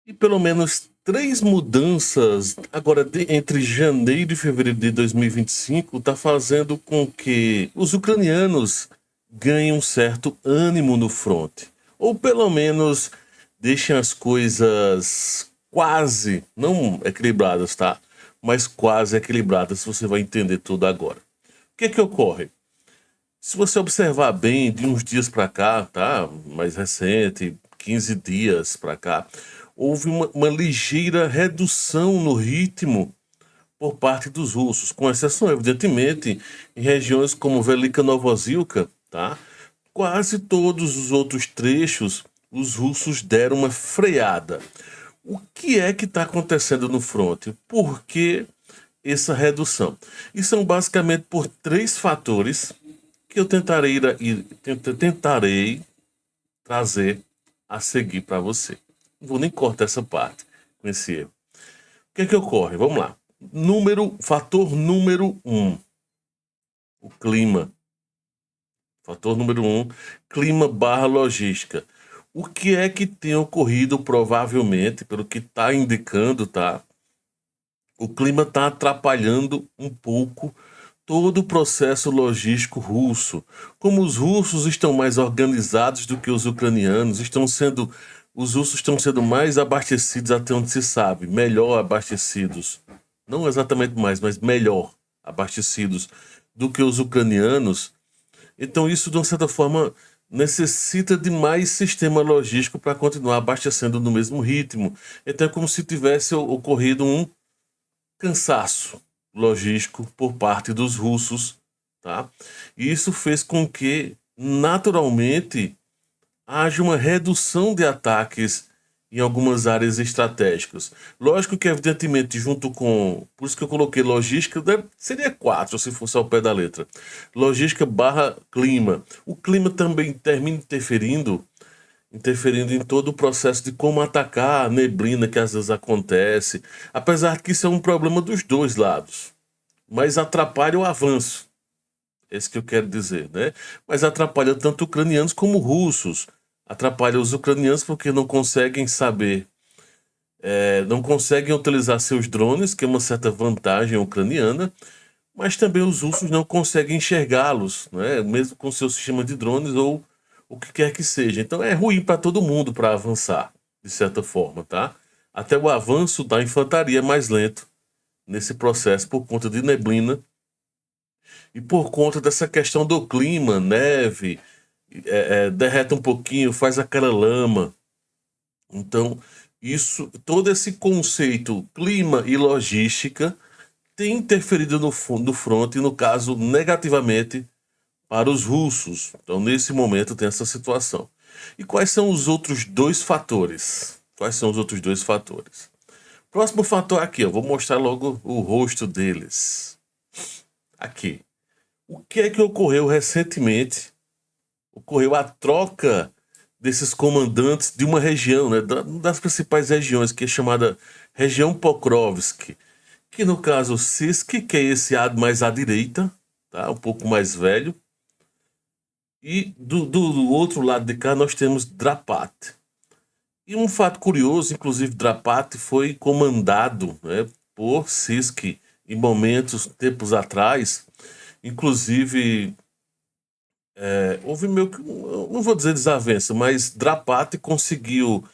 E pelo menos três mudanças agora entre janeiro e fevereiro de 2025 está fazendo com que os ucranianos ganhem um certo ânimo no fronte. Ou pelo menos deixem as coisas quase, não equilibradas, tá? Mas quase equilibradas, você vai entender tudo agora. O que é que ocorre? Se você observar bem, de uns dias para cá, tá? Mais recente, 15 dias para cá, houve uma ligeira redução no ritmo por parte dos russos, com exceção, evidentemente, em regiões como Velika Novozilka, tá? Quase todos os outros trechos, os russos deram uma freada. O que é que está acontecendo no fronte? Por que essa redução? E são basicamente por três fatores que eu tentarei trazer a seguir para você. Não vou nem cortar essa parte com esse erro. O que é que ocorre? Vamos lá. Fator número 1, o clima. Fator número 1, clima barra logística. O que é que tem ocorrido provavelmente, pelo que está indicando, tá? O clima está atrapalhando um pouco todo o processo logístico russo. Como os russos estão mais organizados do que os ucranianos, os russos estão sendo mais abastecidos até onde se sabe, melhor abastecidos. Não exatamente mais, mas melhor abastecidos do que os ucranianos. Então isso, de uma certa forma, necessita de mais sistema logístico para continuar abastecendo no mesmo ritmo. Então é como se tivesse ocorrido um cansaço logístico por parte dos russos, tá? E isso fez com que, naturalmente, haja uma redução de ataques em algumas áreas estratégicas. Lógico que, evidentemente, junto com... Por isso que eu coloquei logística, seria 4 se fosse ao pé da letra. Logística barra clima. O clima também termina interferindo em todo o processo de como atacar a neblina que às vezes acontece, apesar que isso é um problema dos dois lados, mas atrapalha o avanço, é isso que eu quero dizer, né? Mas atrapalha tanto ucranianos como russos, atrapalha os ucranianos porque não conseguem saber, não conseguem utilizar seus drones, que é uma certa vantagem ucraniana, mas também os russos não conseguem enxergá-los, né? Mesmo com seu sistema de drones ou o que quer que seja. Então é ruim para todo mundo para avançar, de certa forma, tá? Até o avanço da infantaria é mais lento nesse processo por conta de neblina e por conta dessa questão do clima, neve, derrete um pouquinho, faz aquela lama. Então, todo esse conceito clima e logística tem interferido no front, e no caso, negativamente, para os russos. Então, nesse momento, tem essa situação. E quais são os outros dois fatores? Quais são os outros dois fatores? Próximo fator aqui, eu vou mostrar logo o rosto deles. Aqui. O que é que ocorreu recentemente? Ocorreu a troca desses comandantes de uma região, né, das principais regiões, que é chamada região Pokrovsk, que no caso Sisk, que é esse mais à direita, tá, um pouco mais velho, e do outro lado de cá nós temos Drapat. E um fato curioso, inclusive Drapat foi comandado, né, por Sisk em tempos atrás. Inclusive, houve meio que, não vou dizer desavença, mas Drapat conseguiu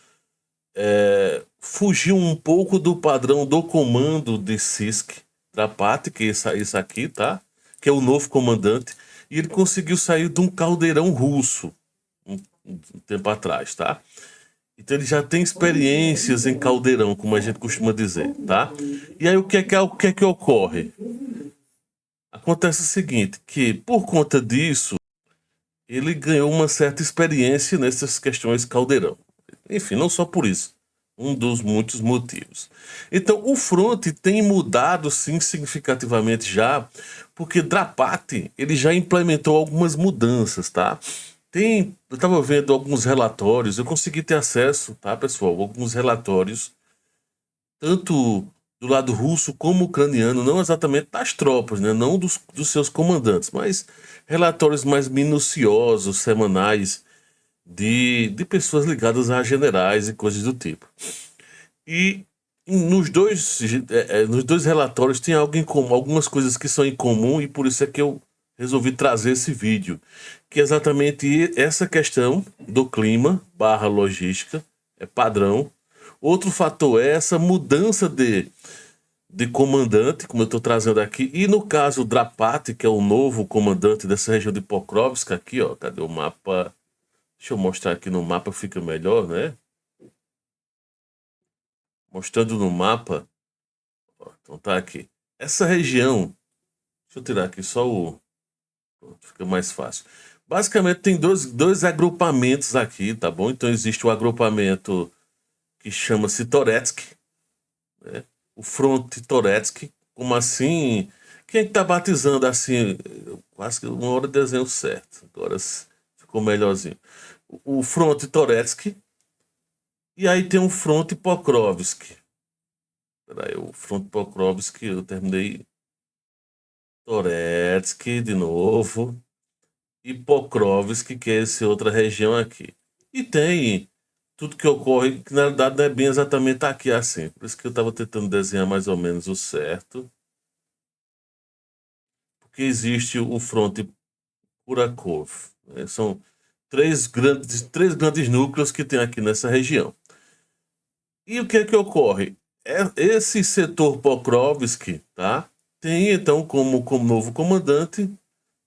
fugir um pouco do padrão do comando de Sisk. Drapat, que é isso aqui, tá? Que é o novo comandante. E ele conseguiu sair de um caldeirão russo um tempo atrás, tá? Então ele já tem experiências em caldeirão, como a gente costuma dizer, tá? E aí o que é que ocorre? Acontece o seguinte, que por conta disso, ele ganhou uma certa experiência nessas questões caldeirão. Enfim, não só por isso, um dos muitos motivos. Então, o front tem mudado, sim, significativamente já, porque Drapat, ele já implementou algumas mudanças, tá? Eu estava vendo alguns relatórios, eu consegui ter acesso, tá, pessoal? Alguns relatórios, tanto do lado russo como ucraniano, não exatamente das tropas, né? Não dos seus comandantes, mas relatórios mais minuciosos, semanais, de pessoas ligadas a generais e coisas do tipo. E nos dois relatórios tem algo em comum, algumas coisas que são em comum, e por isso é que eu resolvi trazer esse vídeo, que é exatamente essa questão do clima barra logística, é padrão. Outro fator é essa mudança de comandante, como eu estou trazendo aqui, e no caso Drapati, que é o novo comandante dessa região de Pokrovsk, aqui, ó, cadê o mapa? Deixa eu mostrar aqui no mapa, fica melhor, né? Mostrando no mapa, ó, então tá aqui. Essa região, deixa eu tirar aqui só o... Pronto, fica mais fácil. Basicamente tem dois agrupamentos aqui, tá bom? Então existe o agrupamento que chama-se Toretsky, né? O Fronte Toretsky, como assim? Quem é que tá batizando assim? Eu quase que uma hora eu desenho certo. Agora ficou melhorzinho. O Fronte Toretsky, e aí tem o Fronte Pokrovsk. Peraí, o Fronte Pokrovsk, eu terminei. Toretsky de novo. E Pokrovsk, que é essa outra região aqui. E tem tudo que ocorre, que na realidade não é bem exatamente aqui assim. Por isso que eu estava tentando desenhar mais ou menos o certo. Porque existe o fronte Kurakov, né? São três grandes núcleos que tem aqui nessa região. E o que é que ocorre? Esse setor Pokrovsk, tá? Tem então como novo comandante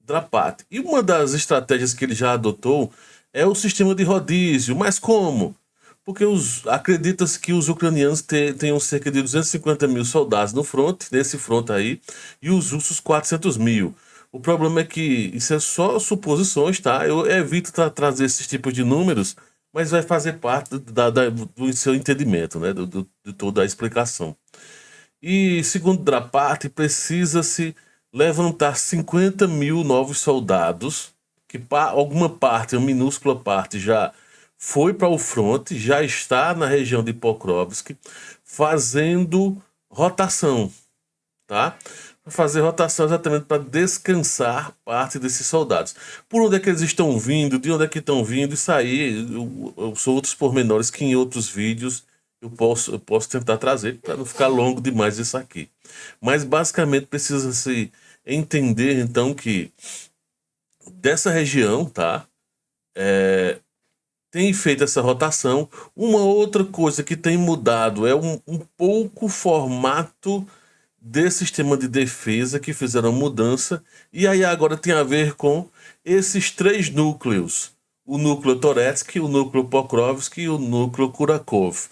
Drapati. E uma das estratégias que ele já adotou é o sistema de rodízio. Mas como? Porque acredita-se que os ucranianos tenham cerca de 250 mil soldados no fronte, nesse fronte aí, e os russos 400 mil. O problema é que isso é só suposições, tá? Eu evito trazer esses tipos de números, mas vai fazer parte do seu entendimento, né? De toda a explicação. E, segundo Drapati, precisa-se levantar 50 mil novos soldados, que alguma parte, uma minúscula parte, já foi para o fronte, já está na região de Pokrovsk, fazendo rotação, tá? Fazer rotação exatamente para descansar parte desses soldados. Por onde é que eles estão vindo, de onde é que estão vindo, isso aí são outros pormenores que em outros vídeos eu posso tentar trazer para não ficar longo demais isso aqui. Mas basicamente precisa-se entender então que dessa região, tá? Tem feito essa rotação. Uma outra coisa que tem mudado é um pouco o formato desse sistema de defesa, que fizeram mudança, e aí agora tem a ver com esses três núcleos: o núcleo Toretsky, o núcleo Pokrovsk e o núcleo Kurakov.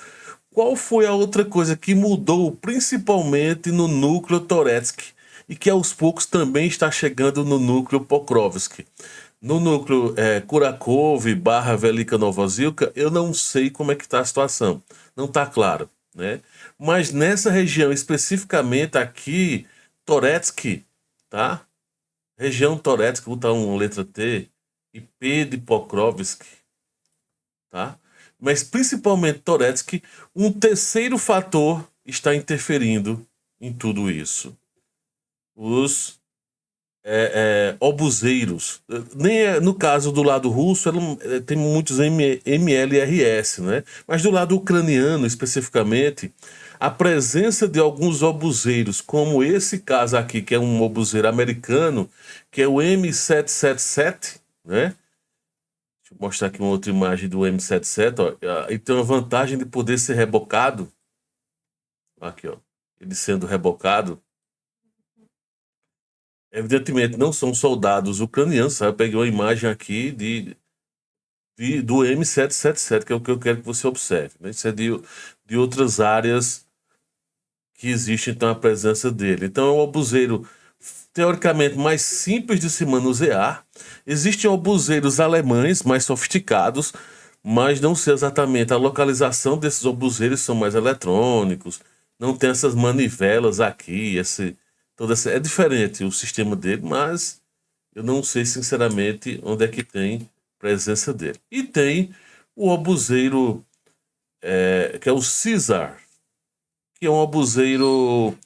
Qual foi a outra coisa que mudou principalmente no núcleo Toretsky e que aos poucos também está chegando no núcleo Pokrovsk? No núcleo Kurakov barra Velika Novozilka, eu não sei como é que está a situação. Não está claro, né? Mas nessa região, especificamente aqui, Toretsky, tá? Região Toretsky, vou botar uma letra T, e P de Pokrovsk, tá? Mas principalmente Toretsky, um terceiro fator está interferindo em tudo isso. Os obuseiros. No caso do lado russo, tem muitos MLRS, né? Mas do lado ucraniano, especificamente, a presença de alguns obuseiros, como esse caso aqui, que é um obuseiro americano, que é o M777, né? Deixa eu mostrar aqui uma outra imagem do M77, ó. Ele tem uma vantagem de poder ser rebocado. Aqui, ó. Ele sendo rebocado. Evidentemente, não são soldados ucranianos, sabe? Eu peguei uma imagem aqui do M777, que é o que eu quero que você observe, né? Isso é de outras áreas que existe, então, a presença dele. Então, é um obuseiro, teoricamente, mais simples de se manusear. Existem obuseiros alemães mais sofisticados, mas não sei exatamente. A localização desses obuseiros são mais eletrônicos, não tem essas manivelas aqui, é diferente o sistema dele, mas eu não sei sinceramente onde é que tem presença dele. E tem o obuseiro, que é o César, que é um obuseiro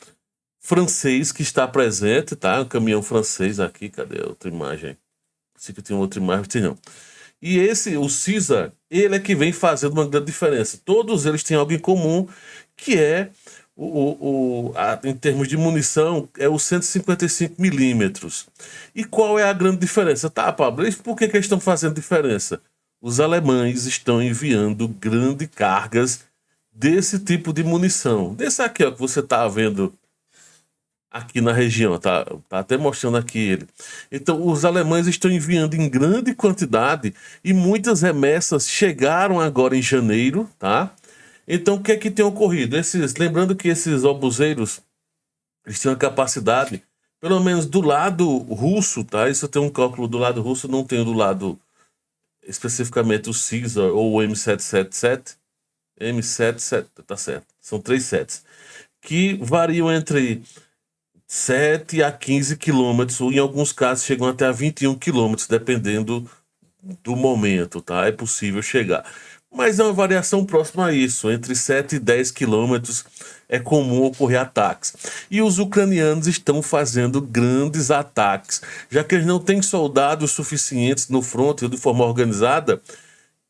francês que está presente, tá? Um caminhão francês aqui, cadê a outra imagem? Sei que tem outra imagem, tem não. E o Caesar, ele é que vem fazendo uma grande diferença. Todos eles têm algo em comum, que é, em termos de munição, é o 155 milímetros. E qual é a grande diferença? Tá, Pablo, e por que eles estão fazendo diferença? Os alemães estão enviando grandes cargas desse tipo de munição. Desse aqui, ó, que você está vendo aqui na região, tá até mostrando aqui ele. Então, os alemães estão enviando em grande quantidade e muitas remessas chegaram agora em janeiro, tá? Então, o que é que tem ocorrido? Lembrando que esses obuseiros, eles têm uma capacidade, pelo menos do lado russo, tá? Isso eu tenho um cálculo do lado russo, não tenho do lado especificamente o Caesar ou o M777. M77, tá certo. São 3 sets. Que variam entre 7 a 15 quilômetros, ou em alguns casos chegam até a 21 quilômetros, dependendo do momento, tá? É possível chegar. Mas é uma variação próxima a isso, entre 7 e 10 quilômetros é comum ocorrer ataques. E os ucranianos estão fazendo grandes ataques, já que eles não têm soldados suficientes no fronte de forma organizada.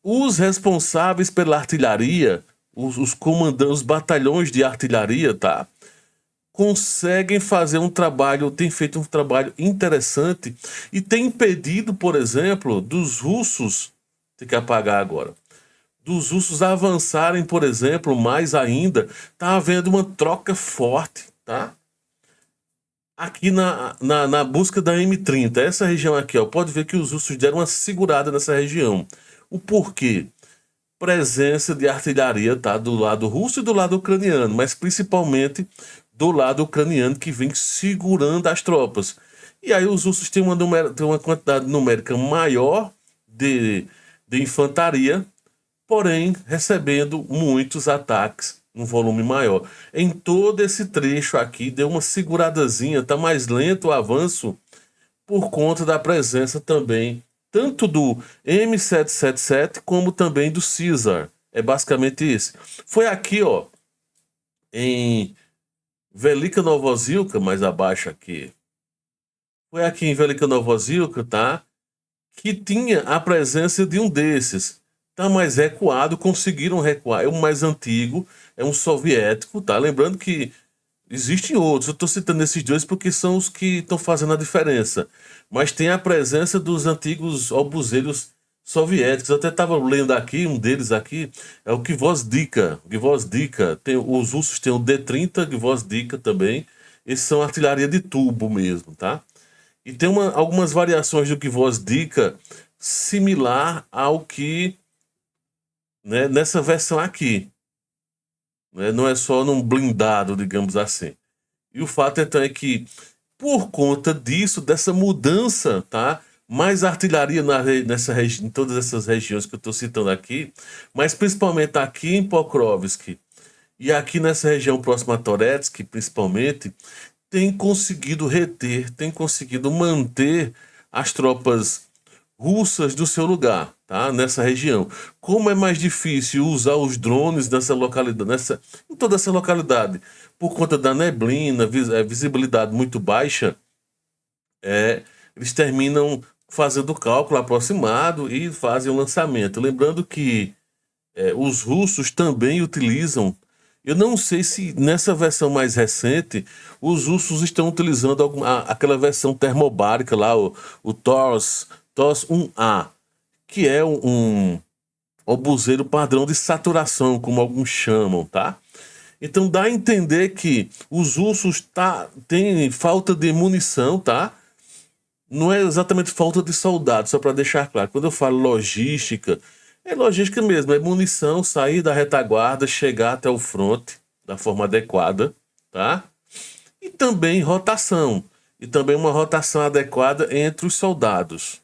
Os responsáveis pela artilharia, os comandantes, os batalhões de artilharia, tá? Conseguem fazer um trabalho, tem feito um trabalho interessante e tem impedido, por exemplo, dos russos, tem que apagar agora, dos russos avançarem, por exemplo, mais ainda, tá havendo uma troca forte, tá? Aqui na busca da M30, essa região aqui, ó, pode ver que os russos deram uma segurada nessa região. O porquê? Presença de artilharia, tá? Do lado russo e do lado ucraniano, mas principalmente do lado ucraniano, que vem segurando as tropas. E aí os russos têm uma quantidade numérica maior de infantaria, porém recebendo muitos ataques, um volume maior. Em todo esse trecho aqui deu uma seguradazinha, está mais lento o avanço por conta da presença também tanto do M777 como também do Caesar. É basicamente isso. Foi aqui, ó, em Velika Novosílka, mais abaixo aqui. Foi aqui em Velika Novosílka, tá? Que tinha a presença de um desses. Tá mais recuado, conseguiram recuar. É o mais antigo, é um soviético, tá? Lembrando que existem outros, eu estou citando esses dois porque são os que estão fazendo a diferença. Mas tem a presença dos antigos obuseiros soviéticos. Eu até estava lendo aqui, um deles aqui, é o Gvozdika. Gvozdika. Os russos têm o D30, Gvozdika também. Esses são artilharia de tubo mesmo, tá? E tem algumas variações do Gvozdika similar ao que, né, nessa versão aqui. Né? Não é só num blindado, digamos assim. E o fato então é que, por conta disso, dessa mudança, tá? Mais artilharia em todas essas regiões que eu estou citando aqui, mas principalmente aqui em Pokrovsk e aqui nessa região próxima a Toretsк, principalmente, tem conseguido reter, tem conseguido manter as tropas russas do seu lugar, tá? Nessa região. Como é mais difícil usar os drones nessa localidade, em toda essa localidade, por conta da neblina, visibilidade muito baixa, eles terminam fazendo o cálculo aproximado e fazem o lançamento. Lembrando que os russos também utilizam, eu não sei se nessa versão mais recente, os russos estão utilizando aquela versão termobárica lá, o TORS 1A, que é um obuseiro padrão de saturação, como alguns chamam, tá? Então dá a entender que os russos têm falta de munição, tá? Não é exatamente falta de soldados, só para deixar claro. Quando eu falo logística, é logística mesmo, é munição, sair da retaguarda, chegar até o fronte da forma adequada, tá? E também rotação, e também uma rotação adequada entre os soldados.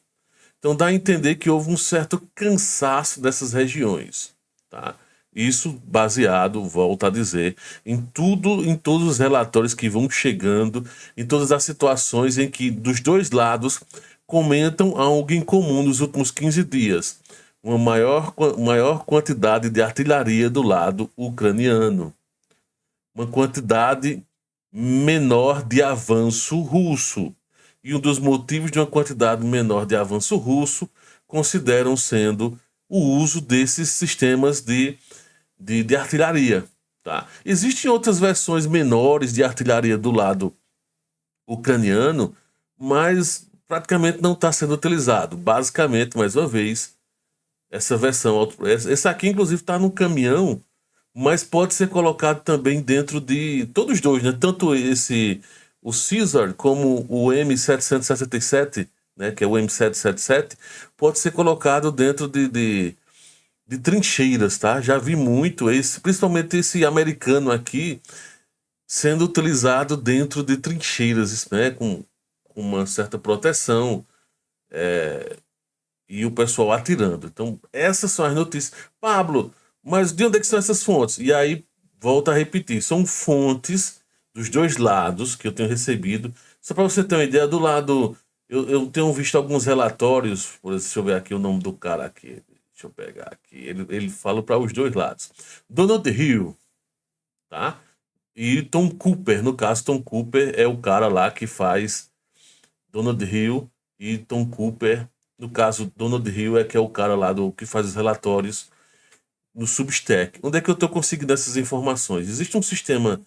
Então dá a entender que houve um certo cansaço dessas regiões, tá? Isso baseado, volto a dizer, em todos os relatórios que vão chegando, em todas as situações em que dos dois lados comentam algo em comum nos últimos 15 dias. Uma maior quantidade de artilharia do lado ucraniano. Uma quantidade menor de avanço russo. E um dos motivos de uma quantidade menor de avanço russo, consideram sendo o uso desses sistemas de artilharia. Tá? Existem outras versões menores de artilharia do lado ucraniano, mas praticamente não está sendo utilizado. Basicamente, mais uma vez, essa versão, essa aqui inclusive está no caminhão, mas pode ser colocado também dentro de todos os dois, né? Tanto o Caesar como o M767, né? Que é o M777, pode ser colocado dentro de trincheiras, tá? Já vi muito principalmente esse americano aqui sendo utilizado dentro de trincheiras, né? Com uma certa proteção, e o pessoal atirando. Então, essas são as notícias. Pablo, mas de onde é que são essas fontes? E aí, volto a repetir, são fontes dos dois lados que eu tenho recebido. Só para você ter uma ideia, do lado... Eu tenho visto alguns relatórios, por exemplo, deixa eu ver aqui o nome do cara aqui. Deixa eu pegar aqui. Ele fala para os dois lados. Donald Hill, tá? E Tom Cooper. No caso, Tom Cooper é o cara lá que faz Donald Hill, e Tom Cooper, no caso, Donald Hill é que é o cara lá que faz os relatórios no Substack. Onde é que eu estou conseguindo essas informações? Existe um sistema,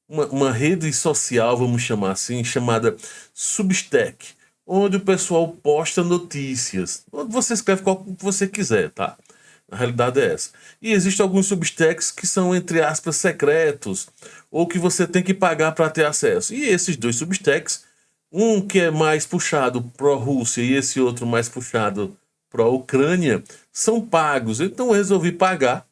uma rede social, vamos chamar assim, chamada Substack, onde o pessoal posta notícias. Onde você escreve qual que você quiser, tá? A realidade é essa. E existem alguns Substacks que são, entre aspas, secretos, ou que você tem que pagar para ter acesso. E esses dois Substacks, um que é mais puxado pró-Rússia e esse outro mais puxado pró-Ucrânia, são pagos. Então eu resolvi pagar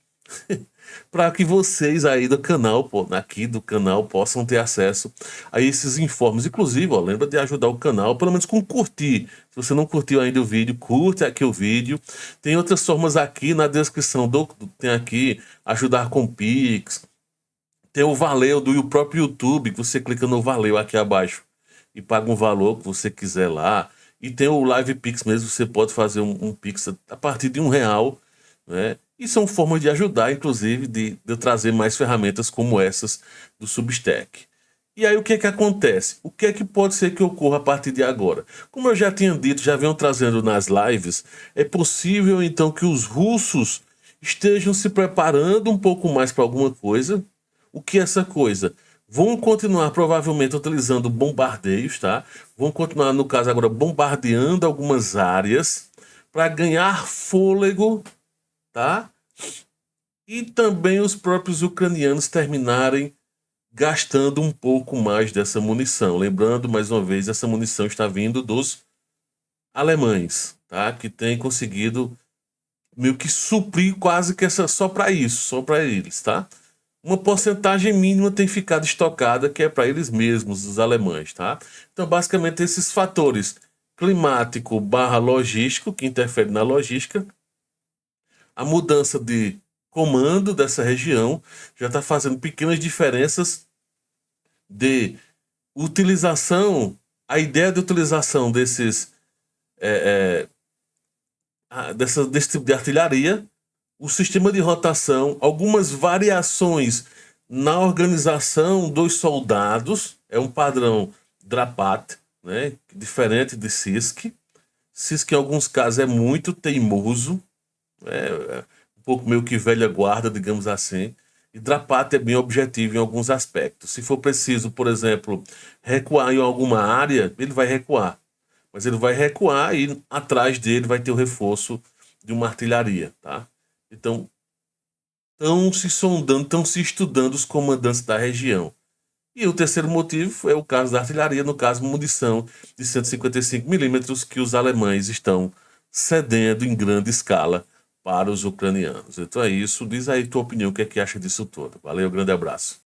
para que vocês aí do canal, aqui do canal, possam ter acesso a esses informes. Inclusive, ó, lembra de ajudar o canal, pelo menos com curtir. Se você não curtiu ainda o vídeo, curte aqui o vídeo. Tem outras formas aqui na descrição, tem aqui ajudar com Pix. Tem o Valeu do próprio YouTube, que você clica no Valeu aqui abaixo e paga um valor que você quiser lá. E tem o Live Pix mesmo, você pode fazer um Pix a partir de R$1, né? E são formas de ajudar, inclusive, de eu trazer mais ferramentas como essas do Substack. E aí o que é que acontece? O que é que pode ser que ocorra a partir de agora? Como eu já tinha dito, já venho trazendo nas lives, é possível então que os russos estejam se preparando um pouco mais para alguma coisa. O que é essa coisa? Vão continuar provavelmente utilizando bombardeios, tá? Vão continuar, no caso agora, bombardeando algumas áreas para ganhar fôlego, tá? E também os próprios ucranianos terminarem gastando um pouco mais dessa munição. Lembrando, mais uma vez, essa munição está vindo dos alemães, tá? Que têm conseguido meio que suprir quase que só para isso, só para eles, tá? Uma porcentagem mínima tem ficado estocada, que é para eles mesmos, os alemães, tá? Então, basicamente, esses fatores climático / logístico, que interferem na logística, a mudança de comando dessa região já está fazendo pequenas diferenças de utilização, a ideia de utilização desse tipo de artilharia, o sistema de rotação, algumas variações na organização dos soldados, é um padrão Drapat, né, diferente de Sisk. Sisk, em alguns casos, é muito teimoso, um pouco meio que velha guarda, digamos assim. E Drapat é bem objetivo em alguns aspectos. Se for preciso, por exemplo, recuar em alguma área, ele vai recuar. Mas ele vai recuar e atrás dele vai ter o reforço de uma artilharia, tá? Então, estão se sondando, estão se estudando os comandantes da região. E o terceiro motivo é o caso da artilharia, no caso, munição de 155mm que os alemães estão cedendo em grande escala para os ucranianos. Então é isso. Diz aí tua opinião, o que é que acha disso tudo. Valeu, grande abraço.